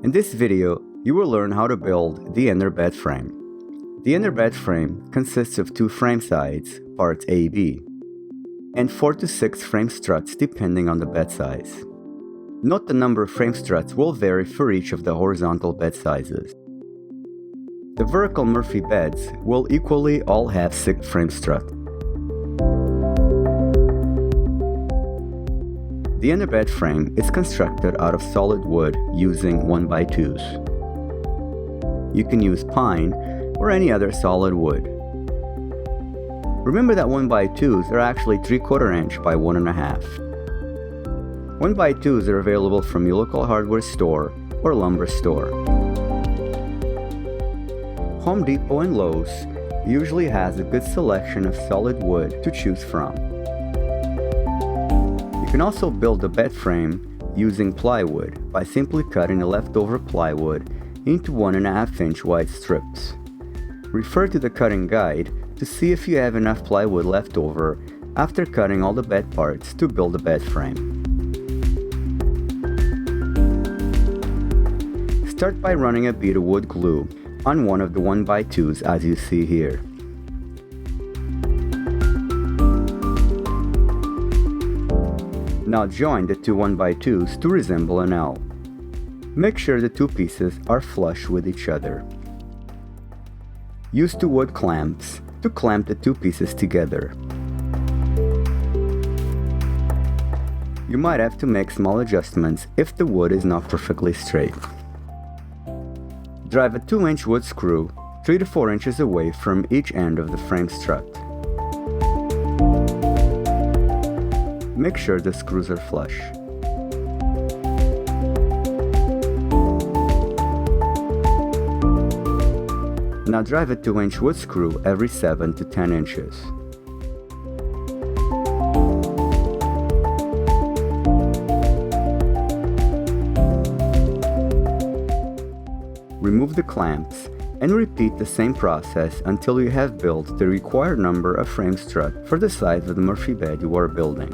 In this video, you will learn how to build the inner bed frame. The inner bed frame consists of 2 frame sides, parts A, B, and 4 to 6 frame struts depending on the bed size. Note the number of frame struts will vary for each of the horizontal bed sizes. The vertical Murphy beds will equally all have 6 frame struts. The inner bed frame is constructed out of solid wood using 1x2s. You can use pine or any other solid wood. Remember that 1x2s are actually 3/4 inch by 1.5. 1x2s are available from your local hardware store or lumber store. Home Depot and Lowe's usually has a good selection of solid wood to choose from. You can also build a bed frame using plywood by simply cutting the leftover plywood into 1.5 inch wide strips. Refer to the cutting guide to see if you have enough plywood left over after cutting all the bed parts to build a bed frame. Start by running a bead of wood glue on one of the 1x2s as you see here. Now join the 2 1x2s to resemble an L. Make sure the 2 pieces are flush with each other. Use 2 wood clamps to clamp the 2 pieces together. You might have to make small adjustments if the wood is not perfectly straight. Drive a 2-inch wood screw 3 to 4 inches away from each end of the frame strut. Make sure the screws are flush. Now drive a 2-inch wood screw every 7 to 10 inches. Remove the clamps and repeat the same process until you have built the required number of frame struts for the size of the Murphy bed you are building.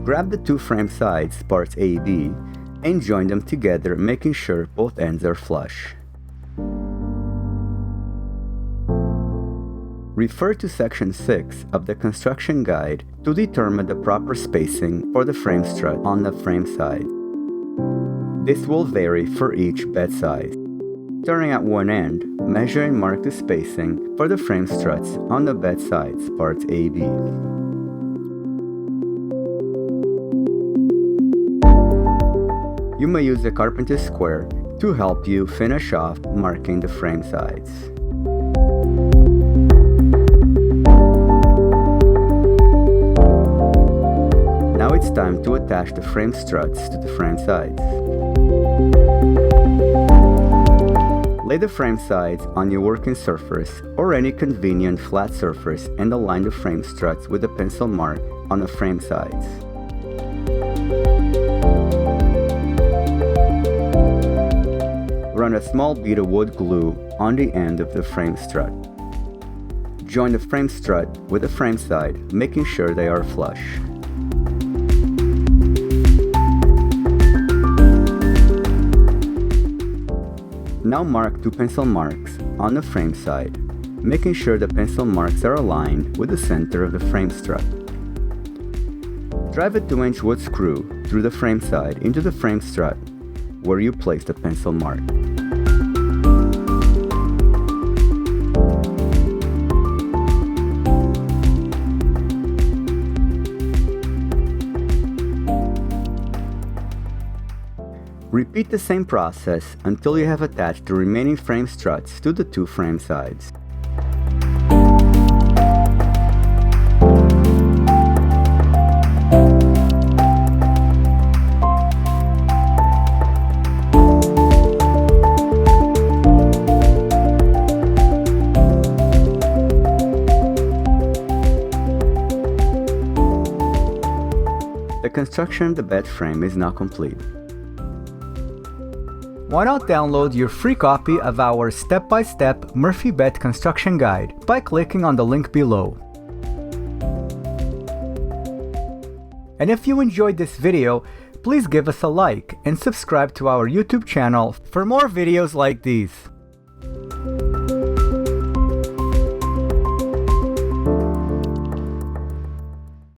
Grab the 2 frame sides, parts A, B, and join them together, making sure both ends are flush. Refer to section 6 of the construction guide to determine the proper spacing for the frame strut on the frame side. This will vary for each bed size. Starting at one end, measure and mark the spacing for the frame struts on the bed sides, parts A, B. You may use a carpenter's square to help you finish off marking the frame sides. Now it's time to attach the frame struts to the frame sides. Lay the frame sides on your working surface or any convenient flat surface and align the frame struts with a pencil mark on the frame sides. Run a small bead of wood glue on the end of the frame strut. Join the frame strut with the frame side, making sure they are flush. Now mark 2 pencil marks on the frame side, making sure the pencil marks are aligned with the center of the frame strut. Drive a 2-inch wood screw through the frame side into the frame strut where you place the pencil mark. Repeat the same process until you have attached the remaining frame struts to the 2 frame sides. The construction of the bed frame is now complete. Why not download your free copy of our step-by-step Murphy bed construction guide by clicking on the link below. And if you enjoyed this video, please give us a like and subscribe to our YouTube channel for more videos like these.